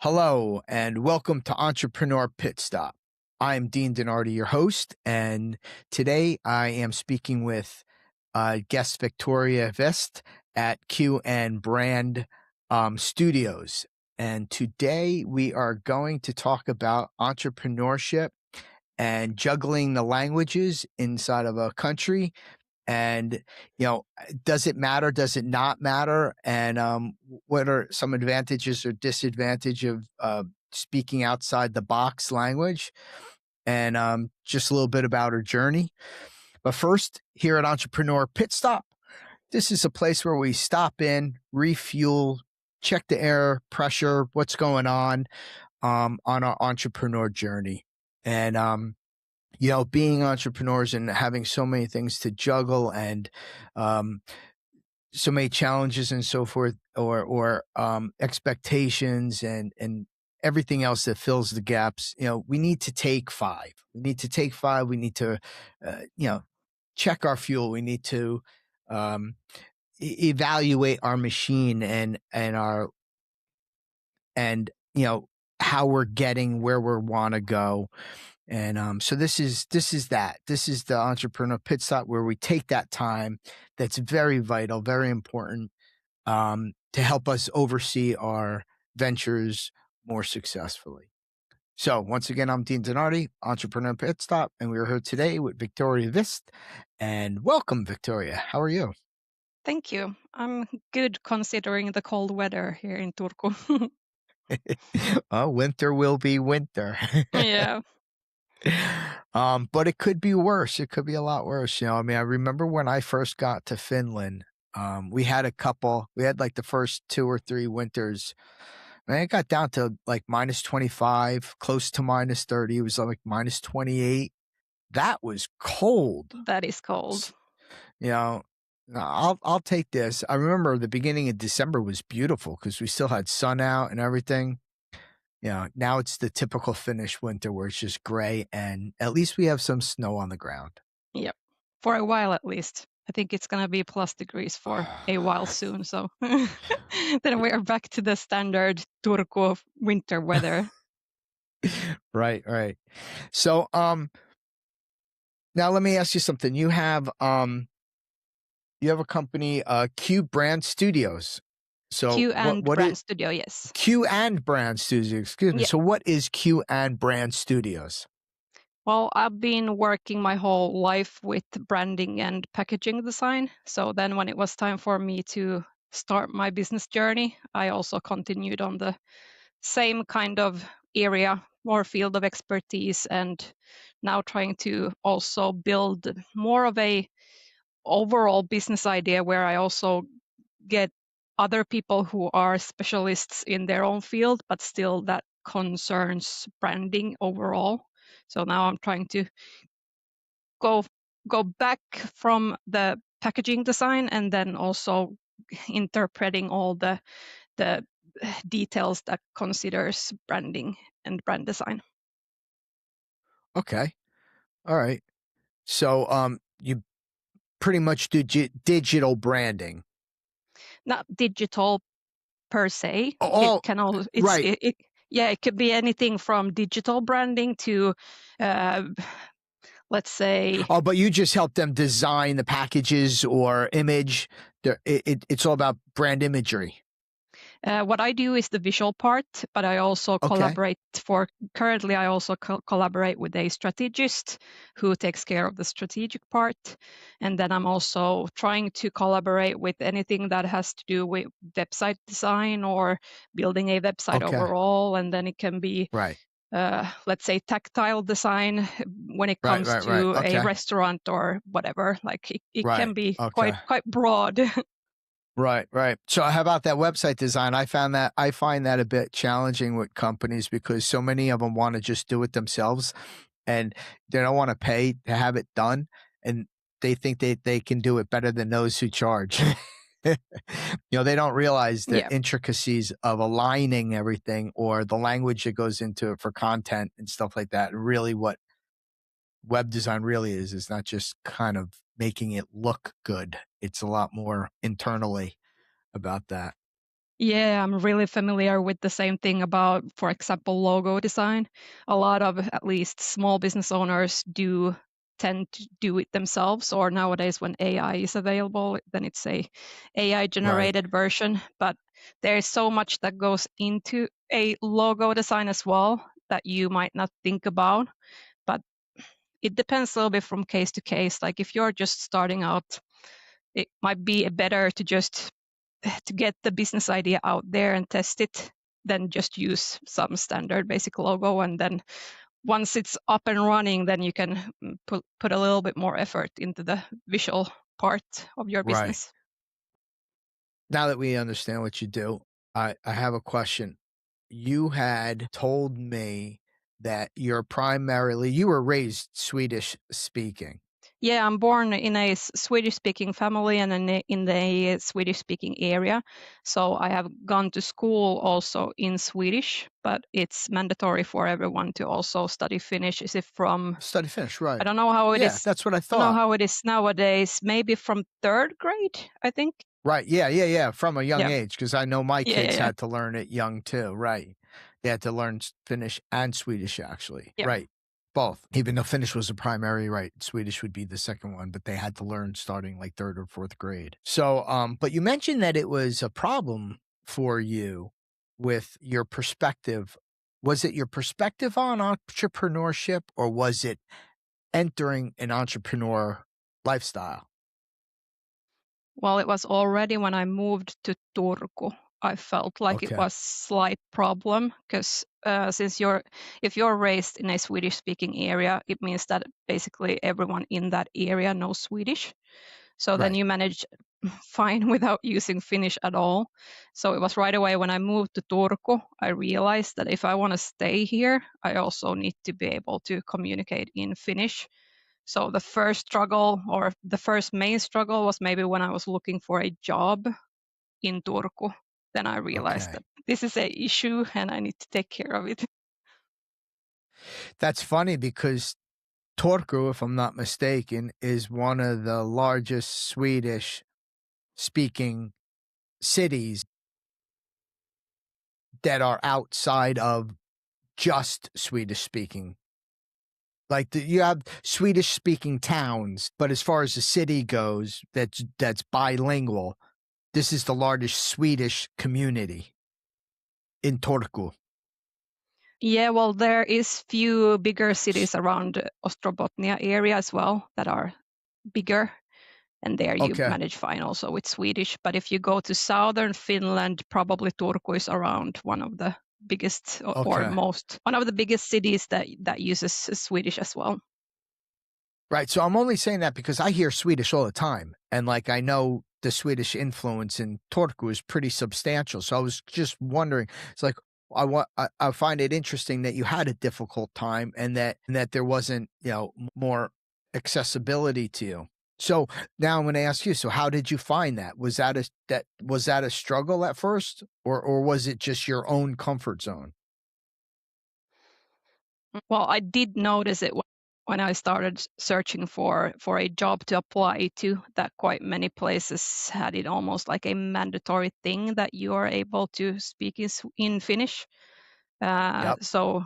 Hello, and welcome to Entrepreneur Pitstop. I'm Dean Denardi, your host, and today I am speaking with guest Victoria Qvist at Q and Brand Studios. And today we are going to talk about entrepreneurship and juggling the languages inside of a country. And, does it matter? Does it not matter? And what are some advantages or disadvantage of speaking outside the box language? And just a little bit about her journey. But first, here at Entrepreneur Pit Stop, this is a place where we stop in, refuel, check the air pressure, what's going on our entrepreneur journey. And being entrepreneurs and having so many things to juggle and so many challenges and so forth, or expectations and everything else that fills the gaps. We need to take five. We need to take five. We need to, check our fuel. We need to evaluate our machine and our how we're getting where we want to go. And so this is that. This is the Entrepreneur Pit Stop, where we take that time that's very vital, very important, to help us oversee our ventures more successfully. So once again, I'm Dean Denardi, Entrepreneur Pit Stop, and we're here today with Victoria Qvist. And welcome, Victoria. How are you? Thank you. I'm good considering the cold weather here in Turku. Oh, winter will be winter. Yeah. But it could be worse. It could be a lot worse. I remember when I first got to Finland, we had like the first 2 or 3 winters. And it got down to like minus 25, close to minus 30. It was like minus 28. That was cold. That is cold. No, I'll take this. I remember the beginning of December was beautiful because we still had sun out and everything. Now it's the typical Finnish winter where it's just gray, and at least we have some snow on the ground. Yep. For a while at least. I think it's going to be plus degrees for a while soon. So then we are back to the standard Turku winter weather. Right. So, now let me ask you something. You have a company, Q Brand Studios. So Q and what Brand is Studio, yes. Q and Brand Studios? Excuse me. Yeah. So what is Q and Brand Studios? Well, I've been working my whole life with branding and packaging design. So then when it was time for me to start my business journey, I also continued on the same kind of area or field of expertise, and now trying to also build more of a overall business idea where I also get other people who are specialists in their own field, but still that concerns branding overall. So now I'm trying to go back from the packaging design and then also interpreting all the details that considers branding and brand design. Okay. All right. So, you pretty much do digital branding. Not digital per se. It Oh, can also right. it could be anything from digital branding to uh, let's say. Oh, but you just help them design the packages or image. It's all about brand imagery. What I do is the visual part, but I also Okay. currently I also collaborate with a strategist who takes care of the strategic part. And then I'm also trying to collaborate with anything that has to do with website design or building a website Okay. overall. And then it can be, Right. let's say, tactile design when it comes Right. to a Okay. restaurant or whatever. Like it Right. can be Okay. quite broad. Right. So how about that website design? I find that a bit challenging with companies because so many of them want to just do it themselves and they don't want to pay to have it done. And they think they can do it better than those who charge. They don't realize the Yeah. intricacies of aligning everything or the language that goes into it for content and stuff like that. Really what web design really is not just kind of making it look good. It's a lot more internally about that. Yeah, I'm really familiar with the same thing about, for example, logo design. A lot of at least small business owners do tend to do it themselves, or nowadays when AI is available, then it's a AI Right, generated version. But there is so much that goes into a logo design as well that you might not think about. But it depends a little bit from case to case. Like if you're just starting out, it might be better to just to get the business idea out there and test it than just use some standard basic logo. And then once it's up and running, then you can put a little bit more effort into the visual part of your right. business. Now that we understand what you do, I have a question. You had told me that you were raised Swedish speaking. Yeah, I'm born in a Swedish speaking family and in the Swedish speaking area. So I have gone to school also in Swedish, but it's mandatory for everyone to also study Finnish. Is it from, Study Finnish, I right. don't know how it Yeah, is. that's what I I don't know thought. how it is nowadays, maybe from third grade, I think. Right, yeah, yeah, yeah, from a young Yeah. age, because I know my Yeah, yeah, kids yeah. had to learn it young too, right. They had to learn Finnish and Swedish, actually, Yeah. right, both. Even though Finnish was the primary, right, Swedish would be the second one, but they had to learn starting, like, 3rd or 4th grade. So, but you mentioned that it was a problem for you with your perspective. Was it your perspective on entrepreneurship, or was it entering an entrepreneur lifestyle? Well, it was already when I moved to Turku. I felt like it Okay, was slight problem because since if you're raised in a Swedish speaking area, it means that basically everyone in that area knows Swedish. So then right, you manage fine without using Finnish at all. So it was right away when I moved to Turku, I realized that if I want to stay here, I also need to be able to communicate in Finnish. So the first struggle or the first main struggle was maybe when I was looking for a job in Turku. Then I realized that okay. this is a issue and I need to take care of it. That's funny because Turku, if I'm not mistaken, is one of the largest Swedish speaking cities that are outside of just Swedish speaking. Like you have Swedish speaking towns, but as far as the city goes, that's bilingual. This is the largest Swedish community in Turku. Yeah, well, there is few bigger cities around Ostrobotnia area as well that are bigger, and there you Okay, manage fine also with Swedish. But if you go to southern Finland, probably Turku is around one of the biggest or okay. most one of the biggest cities that uses Swedish as well. Right, so I'm only saying that because I hear Swedish all the time, and, like, I know the Swedish influence in Turku is pretty substantial, so I was just wondering, it's like, I find it interesting that you had a difficult time and that there wasn't, more accessibility to you. So, now I'm gonna ask you, so how did you find that? Was that a struggle at first, or was it just your own comfort zone? Well, I did notice it when I started searching for a job to apply to, that quite many places had it almost like a mandatory thing that you are able to speak in Finnish. Yep. So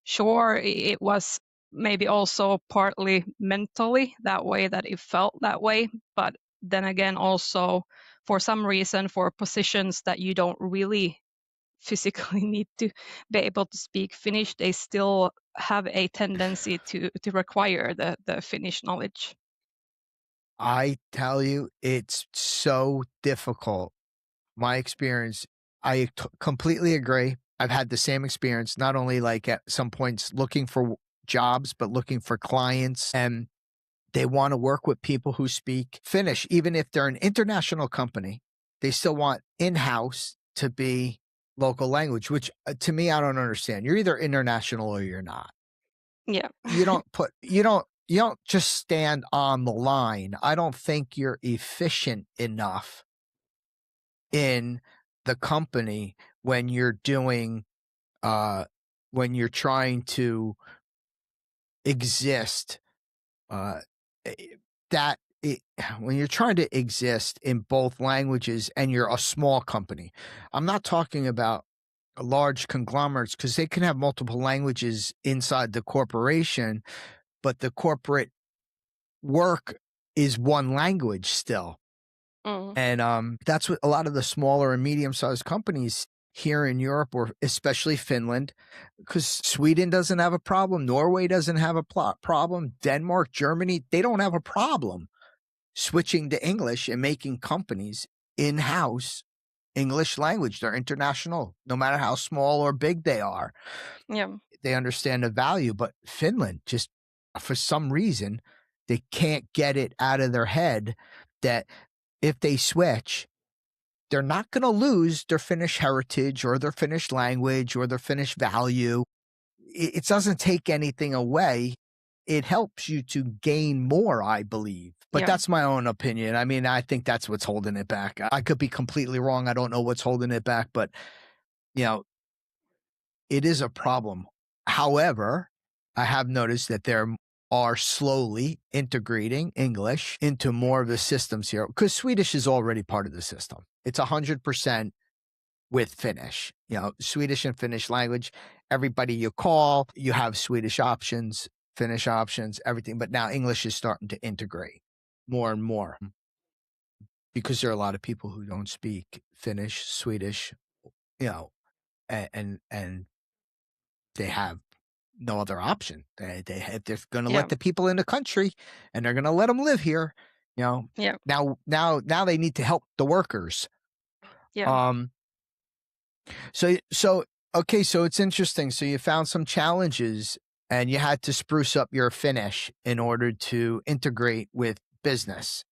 sure, it was maybe also partly mentally that way that it felt that way, but then again also for some reason for positions that you don't really physically need to be able to speak Finnish, they still have a tendency to require the Finnish knowledge. I tell you, it's so difficult. My experience, completely agree. I've had the same experience, not only like at some points looking for jobs, but looking for clients, and they want to work with people who speak Finnish, even if they're an international company. They still want in house to be local language, which to me, I don't understand. You're either international or you're not. Yeah. You don't just stand on the line. I don't think you're efficient enough in the company when you're doing uh when you're trying to exist uh eh, that it, when you're trying to exist in both languages and you're a small company, I'm not talking about large conglomerates because they can have multiple languages inside the corporation, but the corporate work is one language still. Mm. And that's what a lot of the smaller and medium-sized companies here in Europe, or especially Finland, because Sweden doesn't have a problem, Norway doesn't have a problem, Denmark, Germany, they don't have a problem switching to English and making companies in-house English language. They're international, no matter how small or big they are. Yeah. They understand the value, but Finland just, for some reason, they can't get it out of their head that if they switch, they're not going to lose their Finnish heritage or their Finnish language or their Finnish value. It doesn't take anything away. It helps you to gain more, I believe. But Yeah. that's my own opinion. I mean, I think that's what's holding it back. I could be completely wrong. I don't know what's holding it back, but you know, it is a problem. However, I have noticed that there are slowly integrating English into more of the systems here because Swedish is already part of the system. It's 100% with Finnish, Swedish and Finnish language. Everybody you call, you have Swedish options, Finnish options, everything. But now English is starting to integrate more and more because there are a lot of people who don't speak Finnish, Swedish, you know, and they have no other option. They're going to Yeah. let the people in the country, and they're going to let them live here. Yeah. Now they need to help the workers. Yeah. Um, so okay, so it's interesting. So you found some challenges, and you had to spruce up your Finnish in order to integrate with business.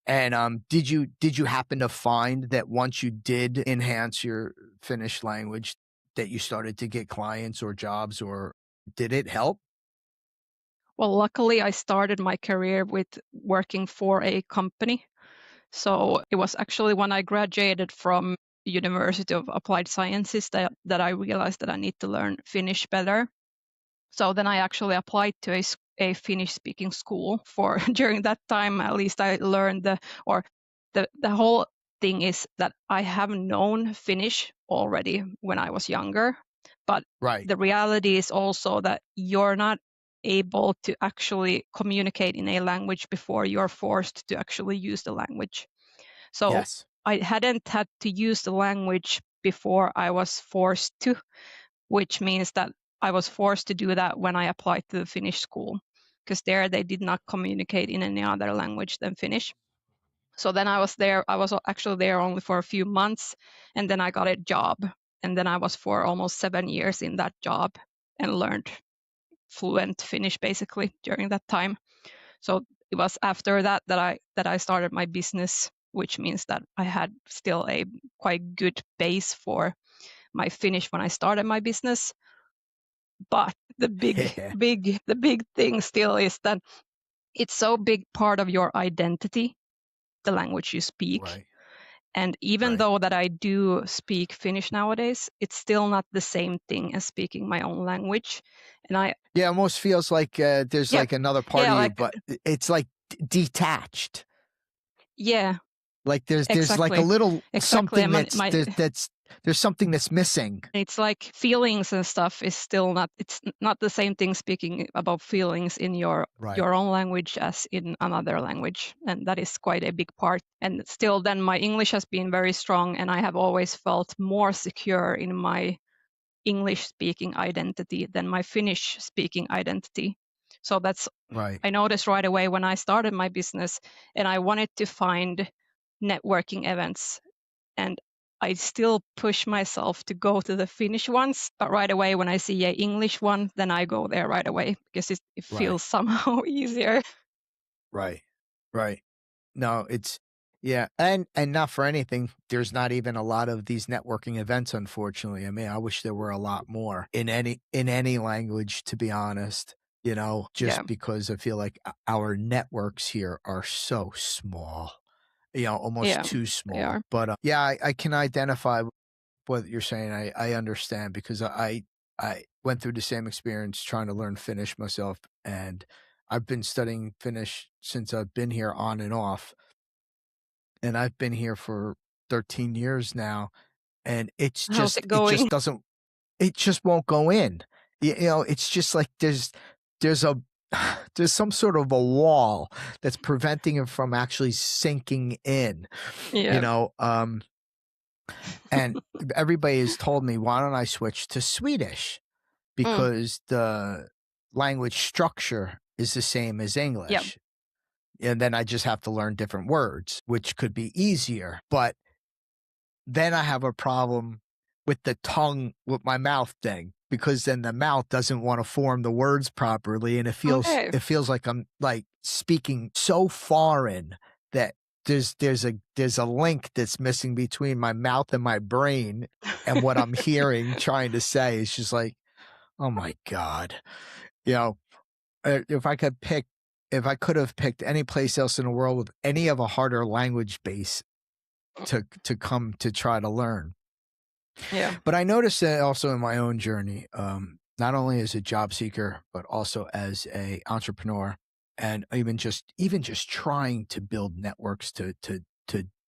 And did you happen to find that once you did enhance your Finnish language, that you started to get clients or jobs, or did it help? Well, luckily, I started my career with working for a company. So it was actually when I graduated from University of Applied Sciences that I realized that I need to learn Finnish better. So then I actually applied to a Finnish speaking school for during that time. At least I learned the whole thing is that I have known Finnish already when I was younger, but Right. the reality is also that you're not able to actually communicate in a language before you're forced to actually use the language. So Yes. I hadn't had to use the language before I was forced to, which means that I was forced to do that when I applied to the Finnish school, because there they did not communicate in any other language than Finnish. So then I was there. I was actually there only for a few months, and then I got a job. And then I was for almost 7 years in that job and learned fluent Finnish basically during that time. So it was after that I started my business, which means that I had still a quite good base for my Finnish when I started my business. But the big thing still is that it's so big part of your identity, the language you speak. Right. And even Right. though that I do speak Finnish nowadays, it's still not the same thing as speaking my own language. And Yeah, it almost feels like there's yeah, like another part yeah, of you, like but it's like detached. yeah, Like there's like a exactly, little exactly. something And my that's there's something that's missing. it's like feelings and stuff is still not. It's not the same thing speaking about feelings in Right. your own language as in another language, and that is quite a big part. And still, then my English has been very strong, and I have always felt more secure in my English speaking identity than my Finnish speaking identity. So that's Right. I noticed right away when I started my business and I wanted to find networking events, and I still push myself to go to the Finnish ones, but right away when I see a English one, then I go there right away because it Right. feels somehow easier. Right. Right. No, it's yeah, and not for anything, there's not even a lot of these networking events, unfortunately. I mean, I wish there were a lot more in any language, to be honest, Yeah, just because I feel like our networks here are so small, almost yeah, too they small. are. But yeah, I can identify what you're saying. I understand because I went through the same experience trying to learn Finnish myself, and I've been studying Finnish since I've been here on and off, and I've been here for 13 years now, and How's it it just going? doesn't it just won't go in. You know, it's just like there's a there's some sort of a wall that's preventing it from actually sinking in, you Yeah. know, and everybody has told me, "Why don't I switch to Swedish?" Mm. Because the language structure is the same as Yeah. English. And then I just have to learn different words, which could be easier. But then I have a problem with the tongue, with my mouth thing, because then the mouth doesn't want to form the words properly. And Okay. it feels like I'm like speaking so foreign that there's a link that's missing between my mouth and my brain and what I'm hearing trying to say. It's just like, oh my God. You know, if I could have picked any place else in the world with any of a harder language base to come to try to learn. Yeah. But I noticed that also in my own journey, not only as a job seeker, but also as a entrepreneur, and even just trying to build networks to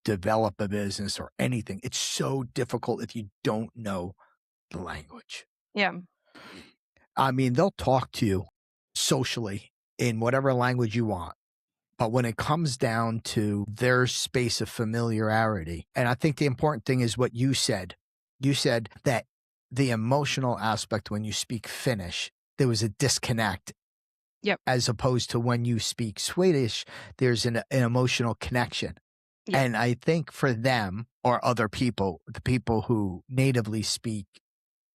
develop a business or anything. It's so difficult if you don't know the language. Yeah. I mean, they'll talk to you socially in whatever language you want. But when it comes down to their space of familiarity, and I think the important thing is what you said. You said that the emotional aspect when you speak Finnish, there was a disconnect. Yep. As opposed to when you speak Swedish, there's an emotional connection. Yep. And I think for them or other people, the people who natively speak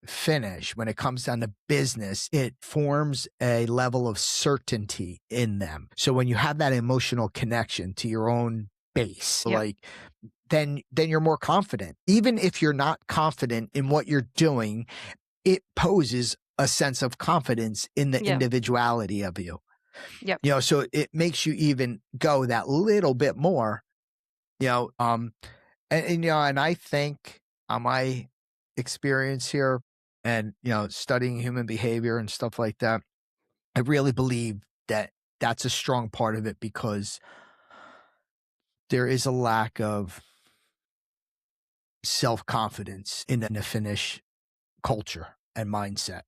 Finnish, when it comes down to business, it forms a level of certainty in them. So when you have that emotional connection to your own base, Yep. like then you're more confident. Even if you're not confident in what you're doing, it poses a sense of confidence in the Yeah. individuality of you. Yep. You know, so it makes you even go that little bit more, you know, and you know, and I think on my experience here and, you know, studying human behavior and stuff like that, I really believe that that's a strong part of it because there is a lack of self-confidence in the Finnish culture and mindset.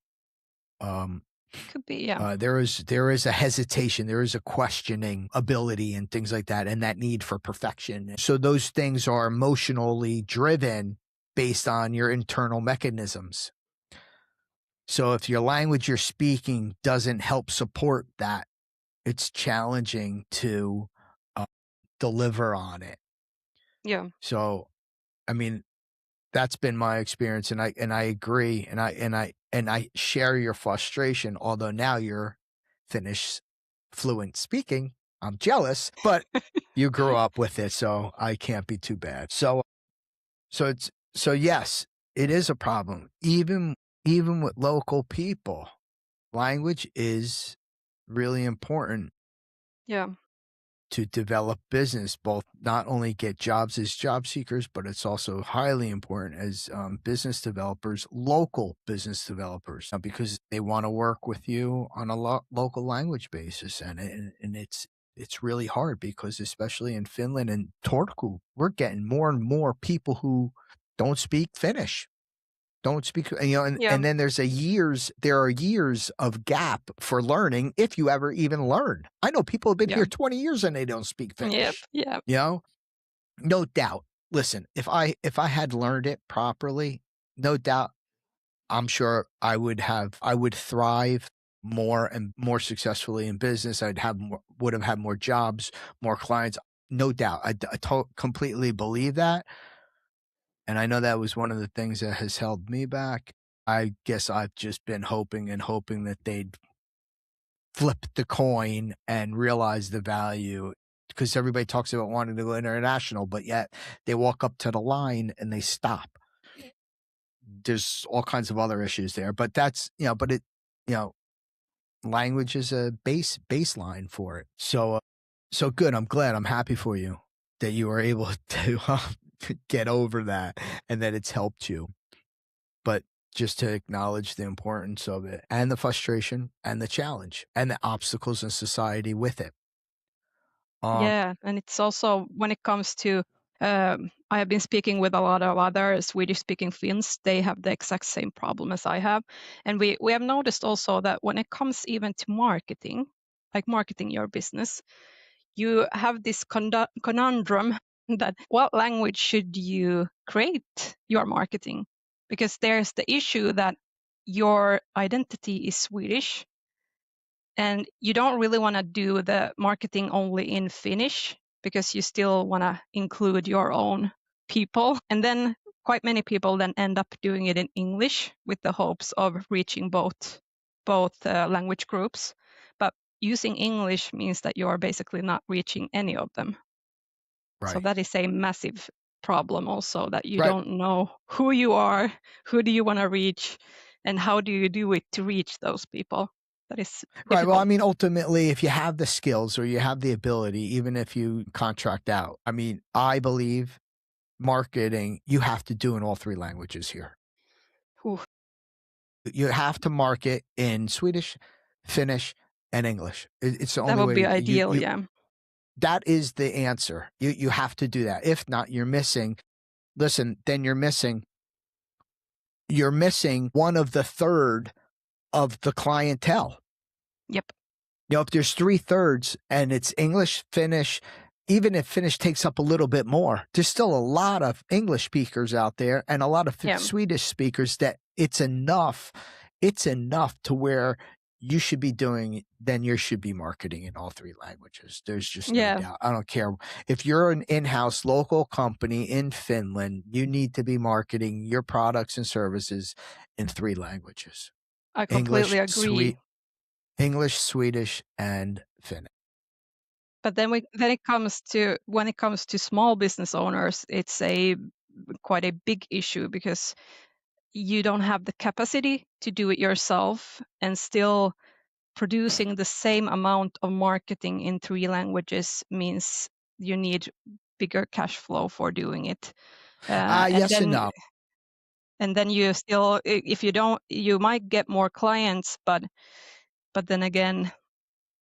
Could be. Yeah. There is a hesitation, there is a questioning ability and things like that, and that need for perfection. So those things are emotionally driven based on your internal mechanisms. So if your language you're speaking doesn't help support that, it's challenging to deliver on it. Yeah. So, I mean, that's been my experience, and I agree, and I share your frustration. Although now you're Finnish fluent speaking, I'm jealous, but you grew up with it, so I can't be too bad. So yes, it is a problem. Even with local people, language is really important Yeah. to develop business, both not only get jobs as job seekers, but it's also highly important as business developers, local business developers, because they want to work with you on a local language basis. And it's really hard because especially in Finland and Turku, we're getting more and more people who don't speak Finnish. Don't speak, you know, Yeah. and then there are years of gap for learning if you ever even learn. I know people have been Yeah. here 20 years and they don't speak Yep. Finnish. Yeah. You know, no doubt. Listen, if I had learned it properly, no doubt, I'm sure I would thrive more and more successfully in business. Would have had more jobs, more clients. No doubt. I completely believe that. And I know that was one of the things that has held me back. I guess I've just been hoping and hoping that they'd flip the coin and realize the value, because everybody talks about wanting to go international, but yet they walk up to the line and they stop. There's all kinds of other issues there, but that's, you know, you know, language is a baseline for it. So good. I'm happy for you that you were able to get over that and that it's helped you. But just to acknowledge the importance of it and the frustration and the challenge and the obstacles in society with it. Yeah, and it's also when it comes to, I have been speaking with a lot of other Swedish-speaking Finns. They have the exact same problem as I have, and we have noticed also that when it comes even to marketing, like marketing your business, you have this conundrum that what language should you create your marketing? Because there's the issue that your identity is Swedish and you don't really want to do the marketing only in Finnish because you still want to include your own people. And then quite many people then end up doing it in English with the hopes of reaching both language groups. But using English means that you are basically not reaching any of them. So Right. that is a massive problem also, that you Right. don't know who you are, who do you want to reach, and how do you do it to reach those people. That is Right. Well, I difficult. mean, ultimately, if you have the skills or you have the ability, even if you contract out, I mean, I believe marketing, you have to do in all three languages here. Whew. You have to market in Swedish, Finnish, and English. It's the That only would way be to, ideal, yeah. that is the answer. You have to do that. If not, you're missing, listen, then you're missing one of the third of the clientele. Yep. You know, if there's 3/3 and it's English, Finnish, even if Finnish takes up a little bit more, there's still a lot of English speakers out there and a lot of Yeah. Swedish speakers that it's enough. It's enough to where you should be doing, then you should be marketing in all three languages. There's just no Yeah. doubt. I don't care. If you're an in-house local company in Finland, you need to be marketing your products and services in three languages. I English, completely agree. English, Swedish, and Finnish. But then then it comes to, when it comes to small business owners, it's a quite a big issue because you don't have the capacity to do it yourself, and still producing the same amount of marketing in three languages means you need bigger cash flow for doing it. And Yes and then no. you still, if you don't, you might get more clients, but then again,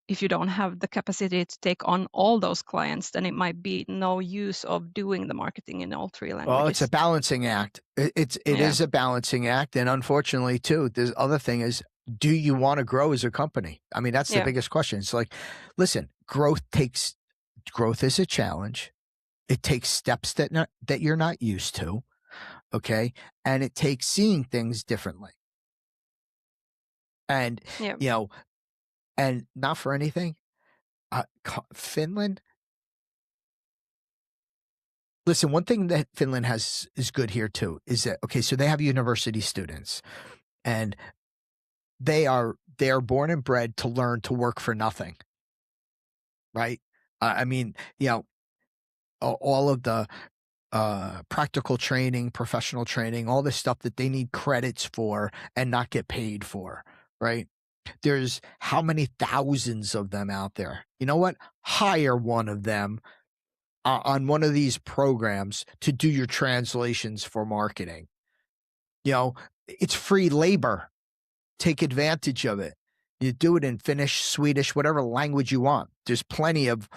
if you don't have the capacity to take on all those clients, then it might be no use of doing the marketing in all three Well, it's a languages. balancing act. It Yeah. is a balancing act, and unfortunately, too, the other thing is, do you want to grow as a company? I mean, that's the Yeah. biggest question. It's like, listen, growth is a challenge. It takes steps that you're not used to, okay, and it takes seeing things differently. And Yeah. you know, and not for anything, Finland. Listen, one thing that Finland has is good here too is that, okay, so they have university students and they are born and bred to learn to work for nothing, right? I mean, you know, all of the practical training, professional training, all this stuff that they need credits for and not get paid for, right? There's how many thousands of them out there? You know what? Hire one of them on one of these programs to do your translations for marketing. You know, it's free labor. Take advantage of it. You do it in Finnish, Swedish, whatever language you want. There's plenty of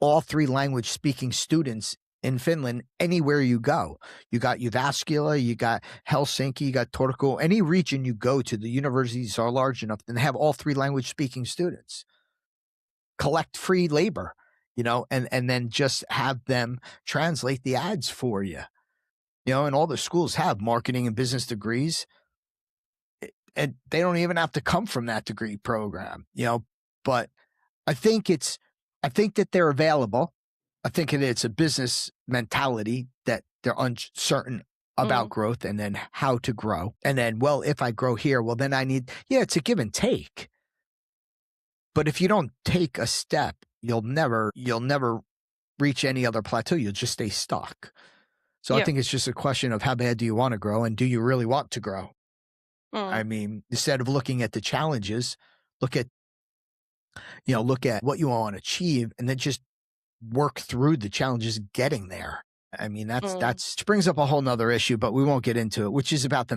all three language speaking students in Finland anywhere you go. You got Jyväskylä, you got Helsinki, you got Turku. Any region you go to, the universities are large enough and they have all three language speaking students. Collect free labor, you know, and then just have them translate the ads for you. You know, and all the schools have marketing and business degrees, and they don't even have to come from that degree program, you know, but I think that they're available. I think it's a business mentality that they're uncertain about Mm. growth and then how to grow. And then, well, if I grow here, well, then it's a give and take. But if you don't take a step, you'll never reach any other plateau. You'll just stay stuck. So I Yeah. think it's just a question of how bad do you want to grow and do you really want to grow? I Mm. mean, instead of looking at the challenges, look at look at what you want to achieve and then just work through the challenges getting there. I mean, Mm. that's brings up a whole nother issue, but we won't get into it, which is about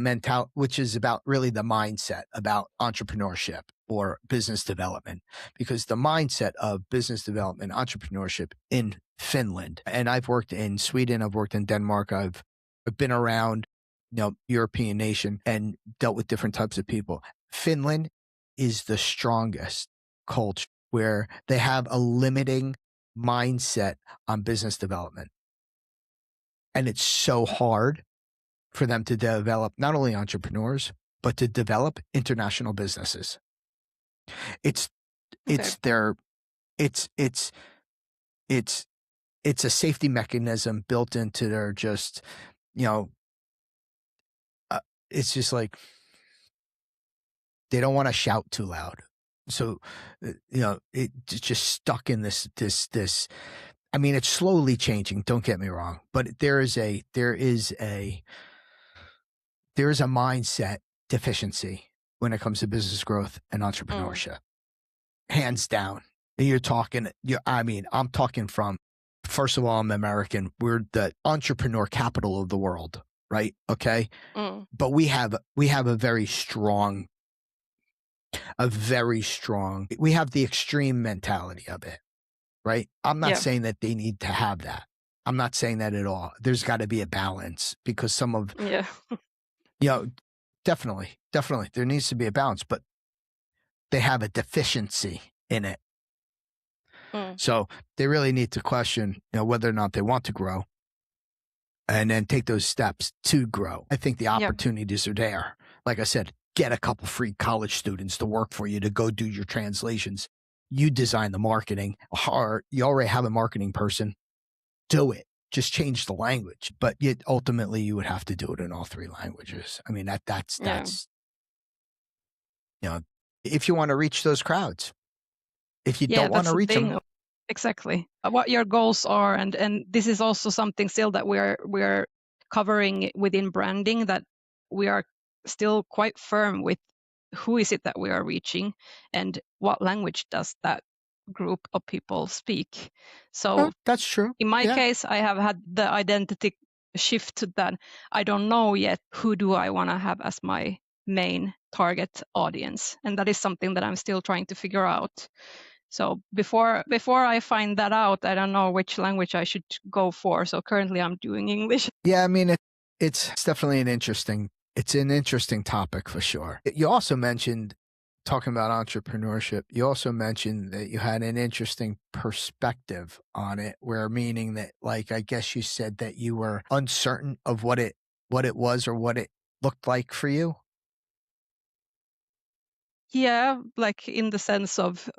which is about really the mindset about entrepreneurship or business development, because the mindset of business development, entrepreneurship in Finland, and I've worked in Sweden, I've worked in Denmark, I've been around, European nation and dealt with different types of people. Finland is the strongest culture where they have a limiting mindset on business development. And it's so hard for them to develop not only entrepreneurs, but to develop international businesses. It's Okay. it's their it's it's it's it's a safety mechanism built into their just, you know, it's just like they don't want to shout too loud. So, it's just stuck in this. I mean, it's slowly changing. Don't get me wrong, but there is a mindset deficiency when it comes to business growth and Mm. entrepreneurship, hands down. And I'm talking from, first of all, I'm American. We're the entrepreneur capital of the world, right? Okay. Mm. But we have a very strong, we have the extreme mentality of it, right? I'm not Yeah. saying that they need to have that. I'm not saying that at all. There's got to be a balance, because Yeah. definitely, there needs to be a balance, but they have a deficiency in it. Mm. So they really need to question, whether or not they want to grow, and then take those steps to grow. I think the Yeah. opportunities are there. Like I said, get a couple free college students to work for you to go do your translations. You design the marketing, or you already have a marketing person. Do it. Just change the language. But yet ultimately you would have to do it in all three languages. I mean, that's Yeah. if you want to reach those crowds. If you Yeah, don't want that's to the reach thing. them, Exactly. What your goals are, and this is also something still that we're covering within branding, that we are still quite firm with who is it that we are reaching and what language does that group of people speak. So that's true. in my Yeah. case, I have had the identity shift to that. I don't know yet who do I want to have as my main target audience, and that is something that I'm still trying to figure out. So before I find that out, I don't know which language I should go for. So currently I'm doing English. Yeah, I mean, it's definitely it's an interesting topic for sure. You also mentioned, talking about entrepreneurship, you also mentioned that you had an interesting perspective on it, where meaning that, like, I guess you said that you were uncertain of what it was or what it looked like for you. Yeah, like in the sense of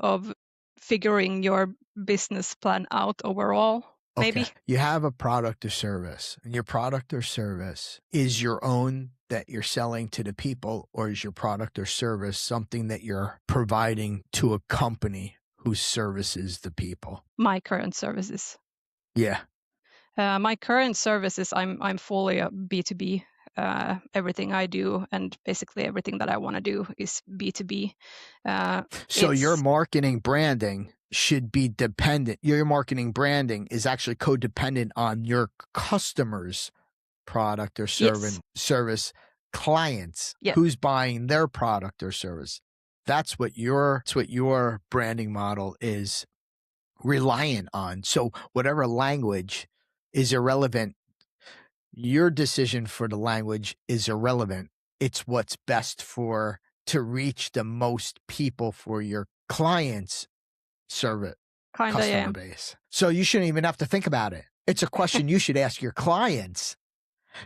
figuring your business plan out overall, Okay. maybe. You have a product or service, and your product or service is your own that you're selling to the people, or is your product or service something that you're providing to a company who services the people? My current services. Yeah. My current services, I'm fully a B2B. Everything I do and basically everything that I want to do is B2B. So your It's marketing branding should be dependent. Your marketing branding is actually codependent on your customers' product or yes, service clients yeah, who's buying their product or service. That's what your branding model is reliant on. So whatever language is irrelevant, your decision for the language is irrelevant. It's what's best to reach the most people for your clients' service kinda, yeah. customer base. So you shouldn't even have to think about it. It's a question you should ask your clients.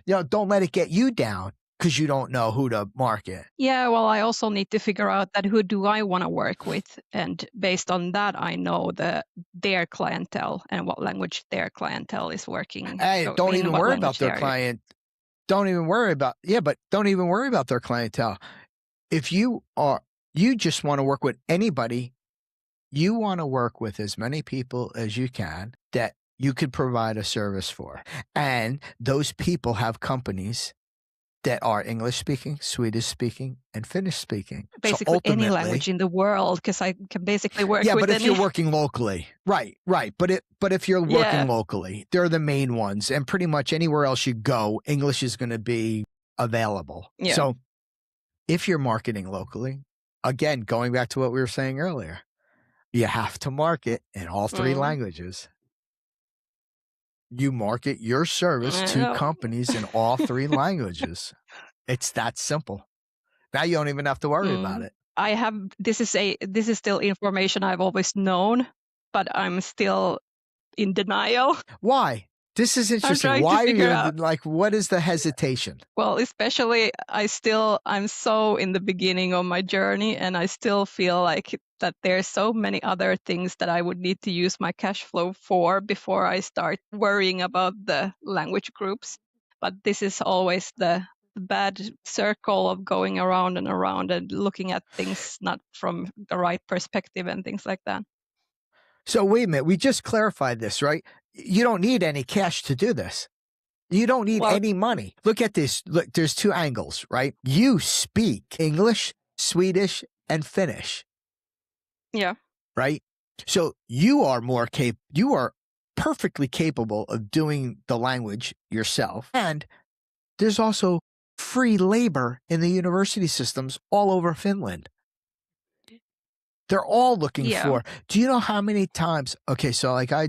Don't let it get you down because you don't know who to market. Yeah, well, I also need to figure out that who do I want to work with, and based on that, I know their clientele and what language their clientele is working. Hey, don't In even what worry language about they their are. client. But don't even worry about their clientele. If you just want to work with anybody, you want to work with as many people as you can that you could provide a service for. And those people have companies that are English speaking, Swedish speaking, and Finnish speaking. Basically so any language in the world, because I can basically work yeah, with but if any. you're working locally, right. But if you're working locally, they're the main ones, and pretty much anywhere else you go, English is going to be available. Yeah. So if you're marketing locally, again, going back to what we were saying earlier, you have to market in all three languages. You market your service to companies in all three languages. It's that simple. Now you don't even have to worry about it. This is still information I've always known, but I'm still in denial. Why? This is interesting. Why are you like, what is the hesitation? Well, especially I'm so in the beginning of my journey, and I still feel like that there's so many other things that I would need to use my cash flow for before I start worrying about the language groups. But this is always the bad circle of going around and looking at things not from the right perspective and things like that. So wait a minute, we just clarified this, right? You don't need any cash to do this. You don't need any money. Look at this. Look, there's two angles, right? You speak English, Swedish, and Finnish. Yeah. Right? So you are you are perfectly capable of doing the language yourself. And there's also free labor in the university systems all over Finland. They're all looking for. Do you know how many times? Okay, so like I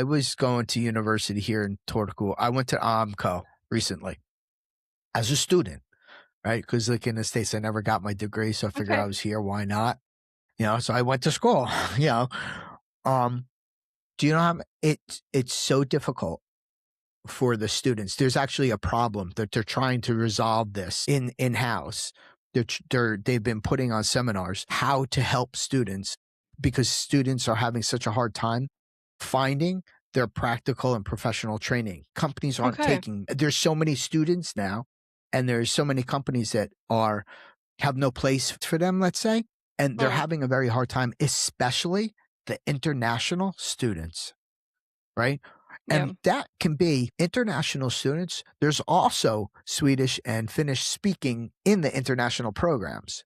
was going to university here in Turku. I went to AMCO recently as a student, right? Because like in the States, I never got my degree, so I figured I was here. Why not? So I went to school. Do you know how it's so difficult for the students? There's actually a problem that they're trying to resolve this in-house. They've been putting on seminars how to help students because students are having such a hard time finding their practical and professional training. Companies aren't taking. There's so many students now, and there's so many companies that have no place for them, let's say, and they're having a very hard time, especially the international students, right? And that can be international students. There's also Swedish and Finnish speaking in the international programs.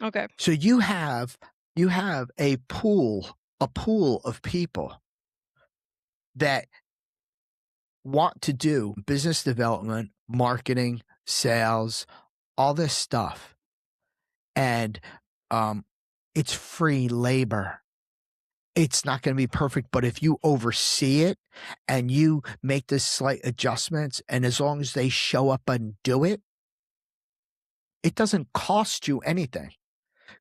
Okay. So you have a pool of people that want to do business development, marketing, sales, all this stuff. And it's free labor. It's not going to be perfect, but if you oversee it and you make the slight adjustments, and as long as they show up and do it, it doesn't cost you anything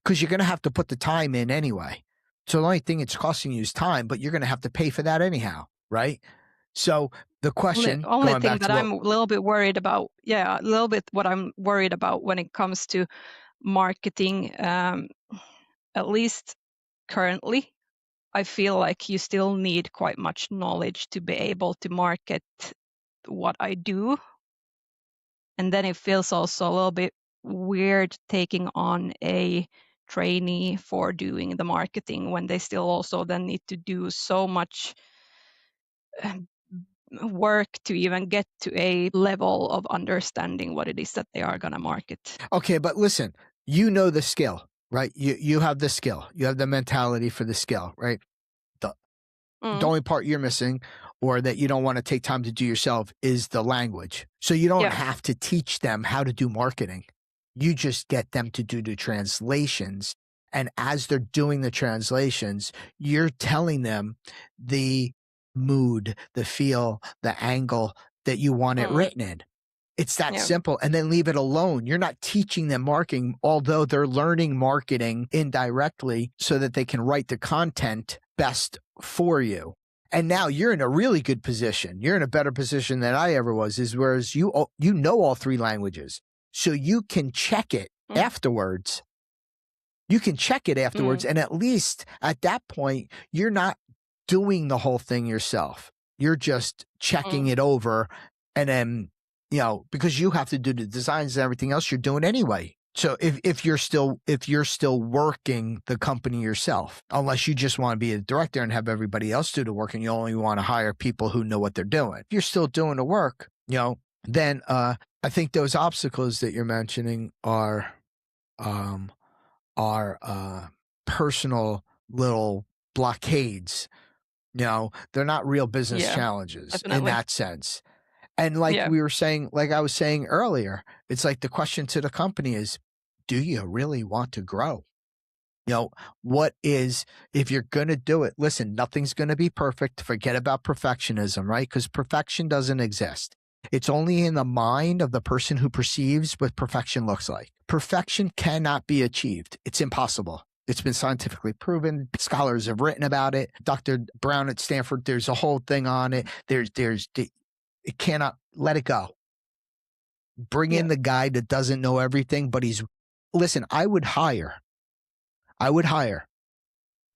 because you're going to have to put the time in anyway. So the only thing it's costing you is time, but you're going to have to pay for that anyhow, right? So the question, the only thing that I'm a little bit worried about, what I'm worried about when it comes to marketing, at least currently, I feel like you still need quite much knowledge to be able to market what I do. And then it feels also a little bit weird taking on a trainee for doing the marketing when they still also then need to do so much work to even get to a level of understanding what it is that they are going to market. Okay, but listen, you know the skill, right? You have the skill. You have the mentality for the skill, right? The only part you're missing or that you don't want to take time to do yourself is the language. So you don't have to teach them how to do marketing. You just get them to do the translations. And as they're doing the translations, you're telling them the mood, the feel, the angle that you want it written in. It's that simple. And then leave it alone. You're not teaching them marketing, although they're learning marketing indirectly so that they can write the content best for you. And now you're in a really good position. You're in a better position than I ever was, whereas you know all three languages. So you can check it afterwards. You can check it afterwards. And at least at that point, you're not doing the whole thing yourself. You're just checking it over. And then, because you have to do the designs and everything else you're doing anyway. So if you're still working the company yourself, unless you just want to be a director and have everybody else do the work and you only want to hire people who know what they're doing, if you're still doing the work, then I think those obstacles that you're mentioning are personal little blockades. They're not real business Yeah, challenges in definitely. that sense. And like Yeah, we were saying, like I was saying earlier, it's like the question to the company is, do you really want to grow? What is, if you're going to do it, listen, nothing's going to be perfect. Forget about perfectionism, right? Because perfection doesn't exist. It's only in the mind of the person who perceives what perfection looks like. Perfection cannot be achieved. It's impossible. It's been scientifically proven. Scholars have written about it. Dr. Brown at Stanford, there's a whole thing on it. It cannot, let it go. Bring yeah, in the guy that doesn't know everything, but listen, I would hire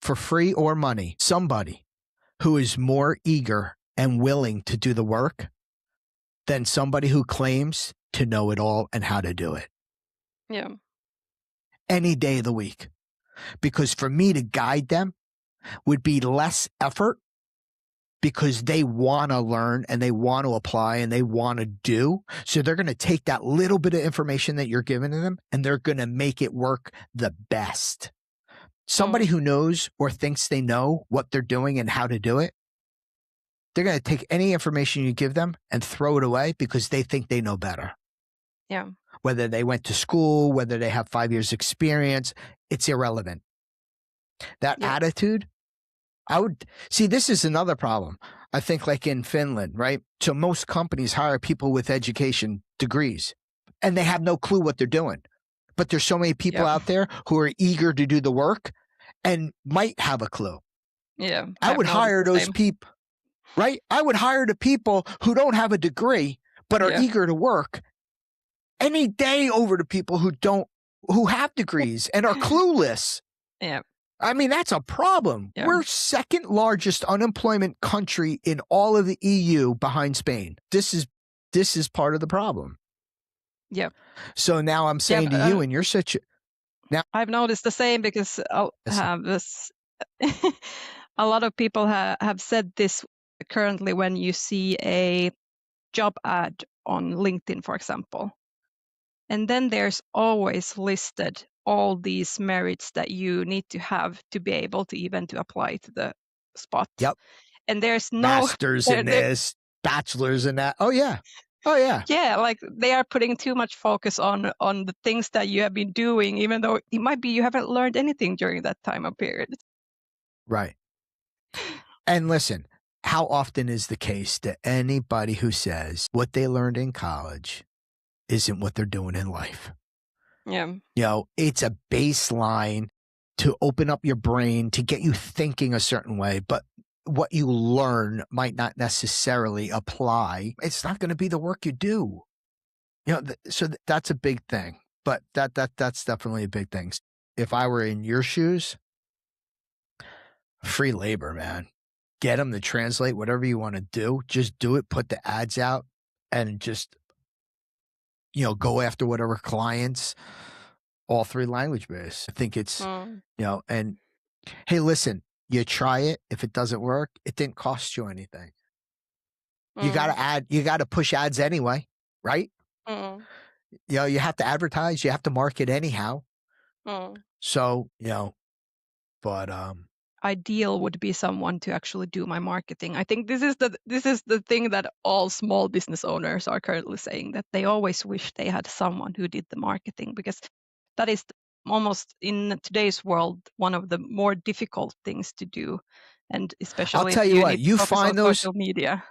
for free or money somebody who is more eager and willing to do the work than somebody who claims to know it all and how to do it yeah, any day of the week. Because for me to guide them would be less effort because they want to learn and they want to apply and they want to do. So they're going to take that little bit of information that you're giving to them and they're going to make it work the best. Somebody who knows or thinks they know what they're doing and how to do it, they're going to take any information you give them and throw it away because they think they know better. yeah, Whether they went to school, whether they have 5 years experience, it's irrelevant. That yeah, attitude, I would see, this is another problem. I think like in Finland, right? So most companies hire people with education degrees and they have no clue what they're doing. But there's so many people yeah, out there who are eager to do the work and might have a clue. yeah. I I've would noticed hire the those same. people, right? I would hire the people who don't have a degree but are Yeah, eager to work any day over the people who have degrees and are clueless. yeah, I mean, that's a problem. yeah, We're second largest unemployment country in all of the EU behind Spain. This is part of the problem. yeah, So now I'm yeah. saying to you, in your situation, now I've noticed the same because I'll listen, have this. A lot of people have said this currently when you see a job ad on LinkedIn, for example. And then there's always listed all these merits that you need to have to be able to even to apply to the spot. yep, And there's no, masters in this, bachelors in that. Oh yeah, yeah, like they are putting too much focus on the things that you have been doing, even though it might be you haven't learned anything during that time of period. right. And listen, how often is the case that anybody who says what they learned in college isn't what they're doing in life? Yeah, It's a baseline to open up your brain, to get you thinking a certain way, but what you learn might not necessarily apply. It's not going to be the work you do. So that's a big thing, but that's definitely a big thing. If I were in your shoes, free labor, man. Get them to translate whatever you want to do. Just do it. Put the ads out and just, go after whatever clients, all 3 language based. I think it's, and hey, listen, you try it. If it doesn't work, it didn't cost you anything. You got to push ads anyway, right? You have to advertise, you have to market anyhow. So, but, ideal would be someone to actually do my marketing. I think this is the thing that all small business owners are currently saying, that they always wish they had someone who did the marketing, because that is almost in today's world one of the more difficult things to do, and I'll especially tell if you you what, need to focus on social media.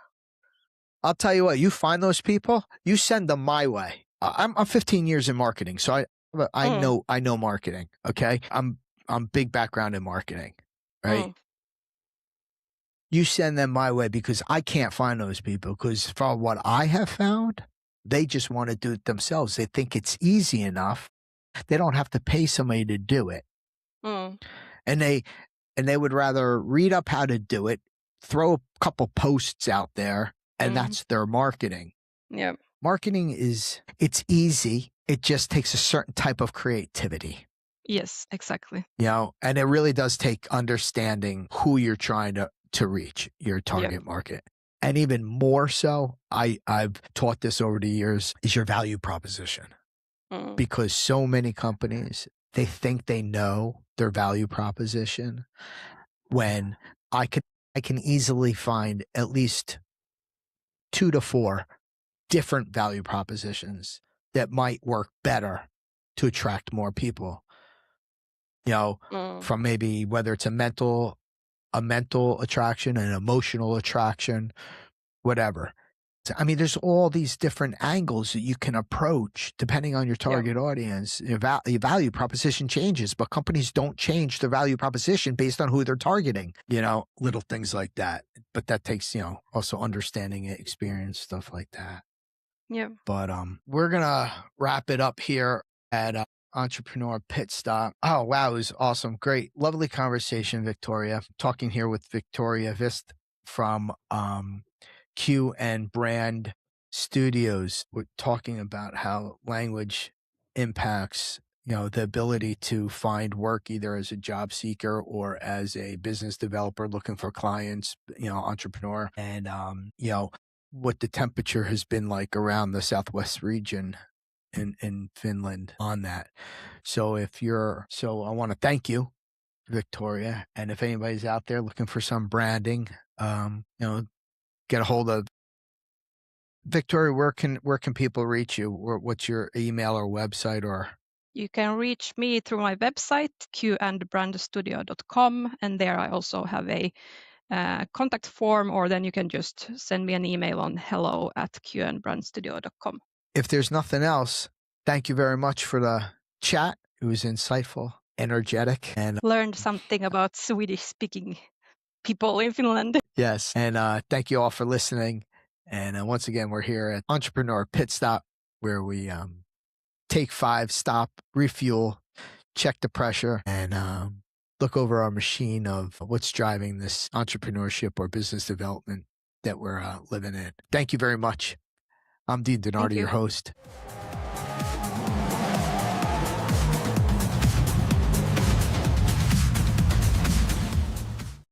I'll tell you what, you find those people, you send them my way. I'm 15 years in marketing, so I know marketing. Okay, I'm big background in marketing, right? You send them my way because I can't find those people, because from what I have found, they just want to do it themselves. They think it's easy enough. They don't have to pay somebody to do it. And they would rather read up how to do it, throw a couple posts out there, and that's their marketing. Yeah. Marketing it's easy. It just takes a certain type of creativity. Yes, exactly. And it really does take understanding who you're trying to reach, your target market. and even more so, I've taught this over the years, is your value proposition. Because so many companies, they think they know their value proposition when I can easily find at least 2 to 4 different value propositions that might work better to attract more people. From maybe whether it's a mental attraction, an emotional attraction, whatever. I mean, there's all these different angles that you can approach depending on your target audience. Your value proposition changes, but companies don't change their value proposition based on who they're targeting, little things like that. But that takes, also understanding it, experience, stuff like that. Yeah. But we're going to wrap it up here at Entrepreneur Pitstop. Oh, wow. It was awesome. Great. Lovely conversation, Victoria. Talking here with Victoria Qvist from Q and Brand Studios. We're talking about how language impacts, the ability to find work either as a job seeker or as a business developer looking for clients, entrepreneur, and, what the temperature has been like around the Southwest region in Finland on that. So I want to thank you, Victoria. And if anybody's out there looking for some branding, get a hold of Victoria. Where can people reach you? What's your email or website? Or you can reach me through my website, qandbrandstudio.com, and there I also have a contact form, or then you can just send me an email on hello@qandbrandstudio.com. If there's nothing else, thank you very much for the chat. It was insightful, energetic, and learned something about Swedish-speaking people in Finland. Yes, and thank you all for listening. And once again, we're here at Entrepreneur Pitstop, where we take 5, stop, refuel, check the pressure, and look over our machine of what's driving this entrepreneurship or business development that we're living in. Thank you very much. I'm Dean Donardi, your host.